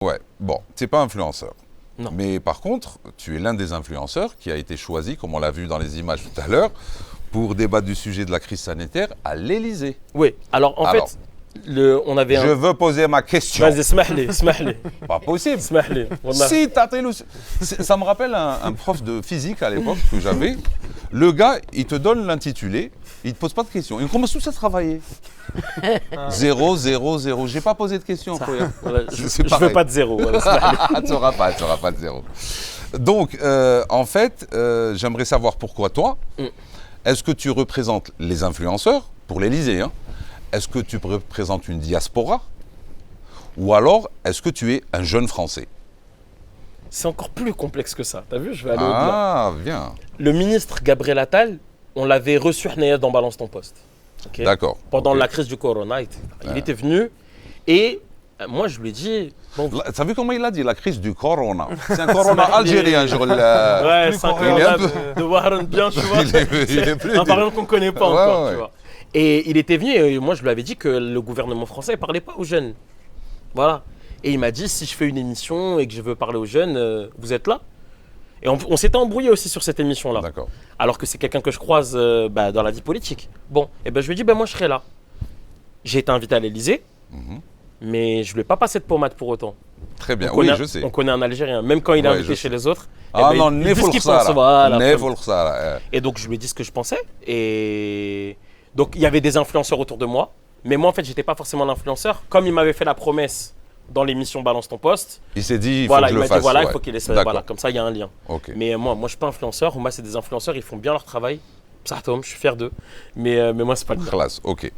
Ouais, bon, tu n'es pas influenceur. Non. Mais par contre, tu es l'un des influenceurs qui a été choisi, comme on l'a vu dans les images tout à l'heure, pour débattre du sujet de la crise sanitaire à l'Élysée. Oui, alors en fait, on avait Je veux poser ma question. Vas-y, اسمح لي. Pas possible. اسمح لي. والله. Si ça me rappelle un prof de physique à l'époque que j'avais. Le gars, il te donne l'intitulé, il ne te pose pas de questions. Il commence tous à travailler. 0, 0, 0. J'ai pas posé de questions. Voilà, je C'est veux pareil. pas de zéro. Voilà, اسمح لي. Tu n'auras pas de 0. Donc, en fait, j'aimerais savoir pourquoi toi, est-ce que tu représentes les influenceurs pour l'Élysée, hein? Est-ce que tu représentes une diaspora? Ou alors, est-ce que tu es un jeune Français? C'est encore plus complexe que ça. T'as vu, je vais aller au-delà. Ah, bien. Le ministre Gabriel Attal, on l'avait reçu dans Balance ton poste. Ok. D'accord. Pendant Ok. la crise du Corona, il était venu et moi je lui ai dit. Bon, T'as vu comment il a dit, la crise du Corona? C'est un Corona algérien, genre. ouais, c'est un il est un Corona peu- de Warren bien, tu vois. il est plus- Un variant qu'on ne connaît pas Ouais, encore, ouais. tu vois. Et il était venu et moi je lui avais dit que le gouvernement français ne parlait pas aux jeunes. Voilà. Et il m'a dit si je fais une émission et que je veux parler aux jeunes, vous êtes là? Et on s'était embrouillé aussi sur cette émission-là. D'accord. Alors que c'est quelqu'un que je croise dans la vie politique. Bon, et ben je lui ai dit, moi je serai là. J'ai été invité à l'Élysée, mais je ne lui ai pas passé de pommade pour autant. Très bien. On Oui, connaît- je sais. On connaît un Algérien, même quand il est Ouais, invité je chez sais. les autres. Ah eh ben, non, il dit ce qu'il pense, Nefolksara. voilà. Nefolksara. Et donc je lui ai dit ce que je pensais. Et donc il y avait des influenceurs autour de moi. Mais moi en fait, j'étais pas forcément l'influenceur. Comme il m'avait fait la promesse dans l'émission Balance ton poste, Il s'est dit, il faut voilà, que il je le m'a fasse. dit voilà, il ouais. faut qu'il ait ça. D'accord. Voilà, comme ça il y a un lien. Ok. Mais moi je suis pas influenceur. Moi c'est des influenceurs, ils font bien leur travail. Ça tombe, je suis fier d'eux. Mais moi c'est pas le cas. Classe, ok.